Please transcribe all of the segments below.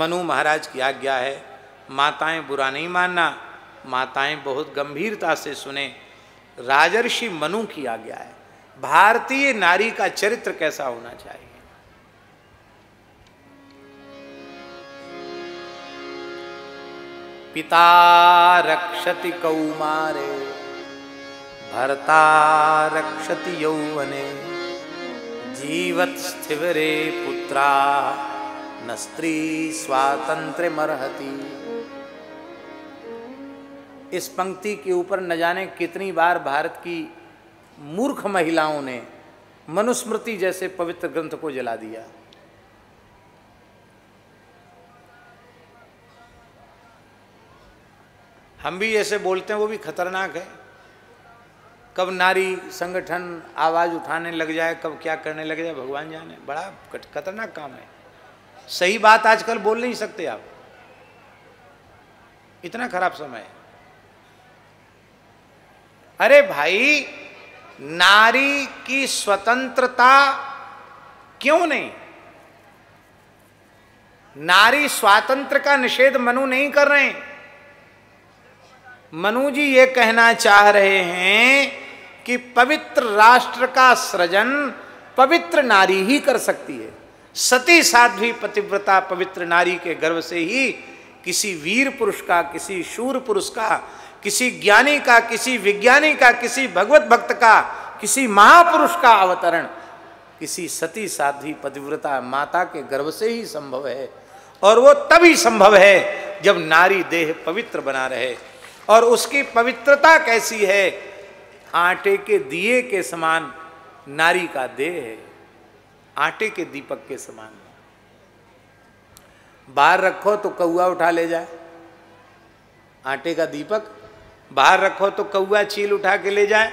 मनु महाराज की आज्ञा है, माताएं बुरा नहीं मानना, माताएं बहुत गंभीरता से सुने। राजर्षि मनु की आज्ञा है। भारतीय नारी का चरित्र कैसा होना चाहिए? पिता रक्षति कौमारे, भर्ता रक्षति यौवने, जीवत स्थिवरे पुत्रा, न स्त्री स्वातंत्र्य मरहति। इस पंक्ति के ऊपर न जाने कितनी बार भारत की मूर्ख महिलाओं ने मनुस्मृति जैसे पवित्र ग्रंथ को जला दिया। हम भी ऐसे बोलते हैं, वो भी खतरनाक है। कब नारी संगठन आवाज उठाने लग जाए, कब क्या करने लग जाए, भगवान जाने। बड़ा खतरनाक काम है। सही बात आजकल बोल नहीं सकते आप, इतना खराब समय है। अरे भाई, नारी की स्वतंत्रता क्यों नहीं? नारी स्वातंत्र का निषेध मनु नहीं कर रहे हैं। मनु जी ये कहना चाह रहे हैं कि पवित्र राष्ट्र का सृजन पवित्र नारी ही कर सकती है। सती साध्वी पतिव्रता पवित्र नारी के गर्भ से ही किसी वीर पुरुष का, किसी शूर पुरुष का, किसी ज्ञानी का, किसी विज्ञानी का, किसी भगवत भक्त का, किसी महापुरुष का अवतरण किसी सती साध्वी पतिव्रता माता के गर्भ से ही संभव है। और वो तभी संभव है जब नारी देह पवित्र बना रहे। और उसकी पवित्रता कैसी है? आटे के दिए के समान नारी का देह है, आटे के दीपक के समान। बाहर रखो तो कौआ उठा ले जाए, आटे का दीपक बाहर रखो तो कौआ चील उठा के ले जाए,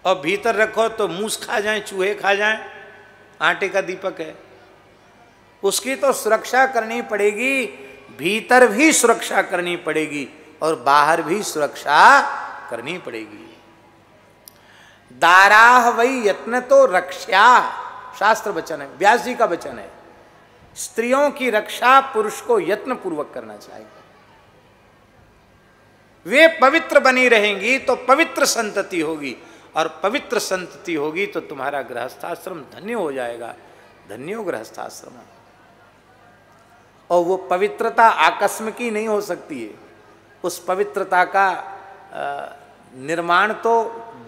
और भीतर रखो तो मूस खा जाए, चूहे खा जाए। आटे का दीपक है, उसकी तो सुरक्षा करनी पड़ेगी, भीतर भी सुरक्षा करनी पड़ेगी और बाहर भी सुरक्षा करनी पड़ेगी। दाराह वही यत्न तो रक्षा, शास्त्र वचन है, व्यास जी का वचन है। स्त्रियों की रक्षा पुरुष को यत्न पूर्वक करना चाहिए। वे पवित्र बनी रहेंगी तो पवित्र संतति होगी, और पवित्र संतति होगी तो तुम्हारा गृहस्थाश्रम धन्य हो जाएगा। धन्यो गृहस्थाश्रम। और वो पवित्रता आकस्मिकी नहीं हो सकती है। उस पवित्रता का निर्माण तो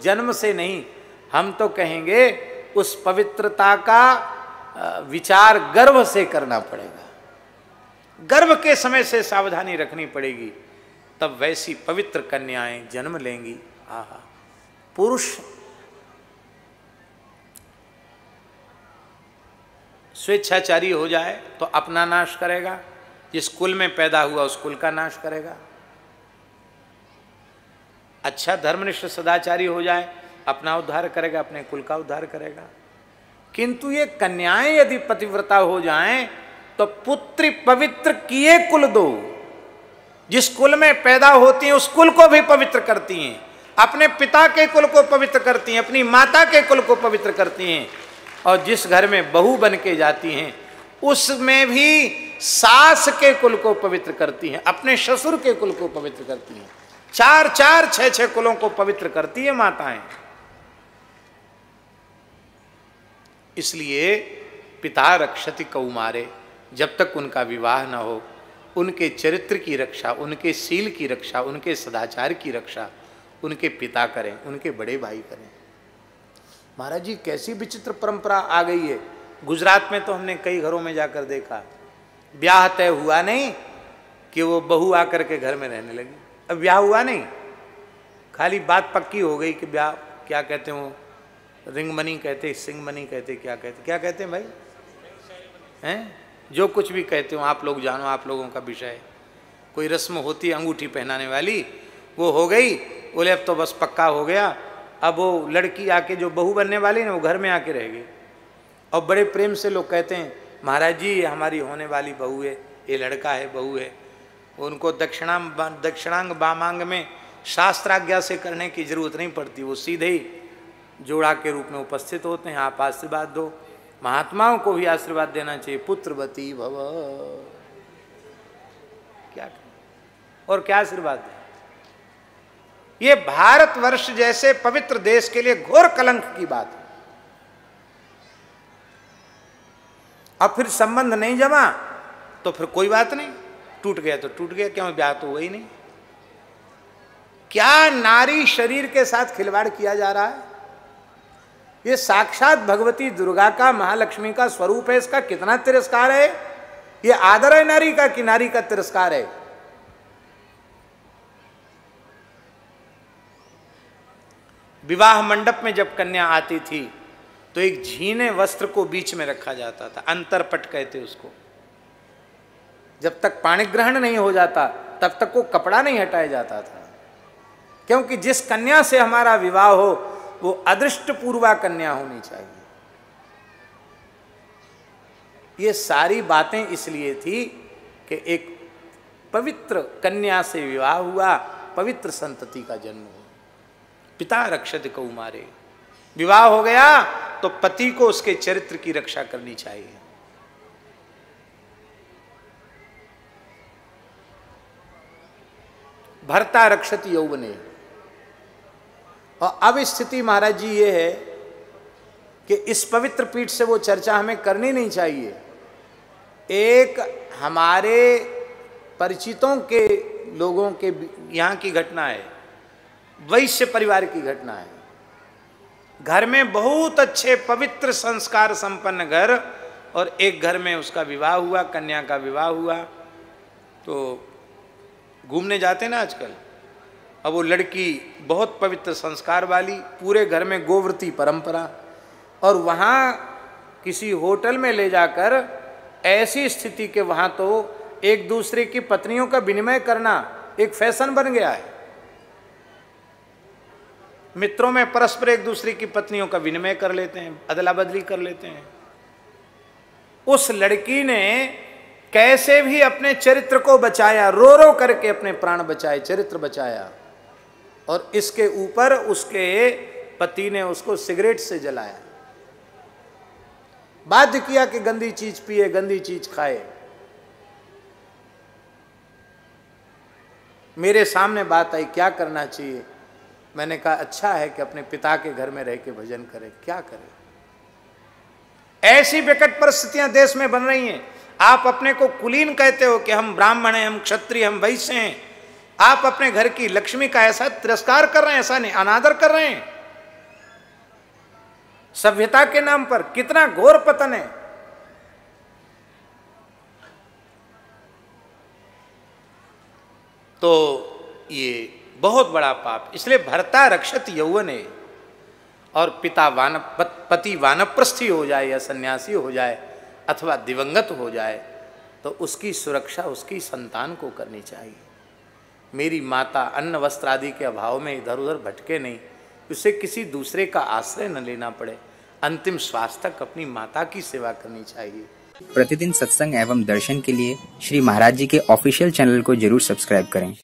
जन्म से नहीं, हम तो कहेंगे उस पवित्रता का विचार गर्भ से करना पड़ेगा। गर्भ के समय से सावधानी रखनी पड़ेगी, तब वैसी पवित्र कन्याएं जन्म लेंगी। आहा, पुरुष स्वेच्छाचारी हो जाए तो अपना नाश करेगा, जिस कुल में पैदा हुआ उस कुल का नाश करेगा। अच्छा धर्मनिष्ठ सदाचारी हो जाए, अपना उद्धार करेगा, अपने कुल का उद्धार करेगा। किंतु ये कन्याएं यदि पतिव्रता हो जाएं तो पुत्री पवित्र किए कुल दो। जिस कुल में पैदा होती हैं उस कुल को भी पवित्र करती हैं, अपने पिता के कुल को पवित्र करती हैं, अपनी माता के कुल को पवित्र करती हैं। और जिस घर में बहू बन के जाती हैं उसमें भी सास के कुल को पवित्र करती हैं, अपने ससुर के कुल को पवित्र करती हैं। 4-4, 6-6 कुलों को पवित्र करती है माताएं। इसलिए पिता रक्षति कौमारे, जब तक उनका विवाह न हो उनके चरित्र की रक्षा, उनके शील की रक्षा, उनके सदाचार की रक्षा उनके पिता करें, उनके बड़े भाई करें। महाराज जी कैसी विचित्र परंपरा आ गई है। गुजरात में तो हमने कई घरों में जाकर देखा, ब्याह तय हुआ नहीं कि वो बहू आकर के घर में रहने लगी। अब ब्याह हुआ नहीं, खाली बात पक्की हो गई कि ब्याह, क्या कहते हैं वो, रिंग मनी कहते, सिंग मनी कहते, क्या कहते हैं भाई, हैं जो कुछ भी कहते हो आप लोग जानो, आप लोगों का विषय है। कोई रस्म होती है अंगूठी पहनाने वाली, वो हो गई, बोले अब तो बस पक्का हो गया। अब वो लड़की आके जो बहू बनने वाली ना वो घर में आके रह गई, और बड़े प्रेम से लोग कहते हैं महाराज जी ये हमारी होने वाली बहू है, ये लड़का है, बहू है। उनको दक्षिणांग वामांग में शास्त्राज्ञा से करने की जरूरत नहीं पड़ती, वो सीधे ही जोड़ा के रूप में उपस्थित होते हैं, आप आशीर्वाद दो। महात्माओं को भी आशीर्वाद देना चाहिए, पुत्रवती भव। क्या और क्या आशीर्वाद है? ये भारतवर्ष जैसे पवित्र देश के लिए घोर कलंक की बात है। अब फिर संबंध नहीं जमा तो फिर कोई बात नहीं, टूट गया तो टूट गया, क्यों ब्याह तो हुआ ही नहीं। क्या नारी शरीर के साथ खिलवाड़ किया जा रहा है? ये साक्षात भगवती दुर्गा का, महालक्ष्मी का स्वरूप है। इसका कितना तिरस्कार है? ये आदर है नारी का कि नारी का तिरस्कार है? विवाह मंडप में जब कन्या आती थी तो एक झीने वस्त्र को बीच में रखा जाता था, अंतरपट कहते उसको। जब तक पाणी ग्रहण नहीं हो जाता तब तक वो कपड़ा नहीं हटाया जाता था, क्योंकि जिस कन्या से हमारा विवाह हो वो अदृष्ट पूर्वा कन्या होनी चाहिए। ये सारी बातें इसलिए थी कि एक पवित्र कन्या से विवाह हुआ, पवित्र संतति का जन्म हुआ। पिता रक्षति कौमारे, विवाह हो गया तो पति को उसके चरित्र की रक्षा करनी चाहिए। भर्ता रक्षति यौवने। और अब स्थिति महाराज जी ये है कि इस पवित्र पीठ से वो चर्चा हमें करनी नहीं चाहिए। एक हमारे परिचितों के लोगों के यहाँ की घटना है, वैश्य परिवार की घटना है। घर में बहुत अच्छे पवित्र संस्कार संपन्न घर, और एक घर में उसका विवाह हुआ, कन्या का विवाह हुआ। तो घूमने जाते ना आजकल, अब वो लड़की बहुत पवित्र संस्कार वाली, पूरे घर में गोव्रती परंपरा, और वहाँ किसी होटल में ले जाकर ऐसी स्थिति के वहाँ तो एक दूसरे की पत्नियों का विनिमय करना एक फैशन बन गया है। मित्रों में परस्पर एक दूसरे की पत्नियों का विनिमय कर लेते हैं, अदला बदली कर लेते हैं। उस लड़की ने कैसे भी अपने चरित्र को बचाया, रो रो करके अपने प्राण बचाए, चरित्र बचाया, और इसके ऊपर उसके पति ने उसको सिगरेट से जलाया, बाध्य किया कि गंदी चीज पिए, गंदी चीज खाए। मेरे सामने बात आई क्या करना चाहिए, मैंने कहा अच्छा है कि अपने पिता के घर में रह के भजन करे। क्या करे? ऐसी विकट परिस्थितियां देश में बन रही हैं। आप अपने को कुलीन कहते हो कि हम ब्राह्मण हैं, हम क्षत्रिय, हम वैश्य हैं। आप अपने घर की लक्ष्मी का ऐसा तिरस्कार कर रहे हैं, ऐसा नहीं, अनादर कर रहे हैं। सभ्यता के नाम पर कितना घोर पतन है। तो ये बहुत बड़ा पाप। इसलिए भर्ता रक्षत यौवने, और पिता पति वानप्रस्थी हो जाए या सन्यासी हो जाए अथवा दिवंगत हो जाए तो उसकी सुरक्षा उसकी संतान को करनी चाहिए। मेरी माता अन्न वस्त्र आदि के अभाव में इधर उधर भटके नहीं, उसे किसी दूसरे का आश्रय न लेना पड़े, अंतिम श्वास तक अपनी माता की सेवा करनी चाहिए। प्रतिदिन सत्संग एवं दर्शन के लिए श्री महाराज जी के ऑफिशियल चैनल को जरूर सब्सक्राइब करें।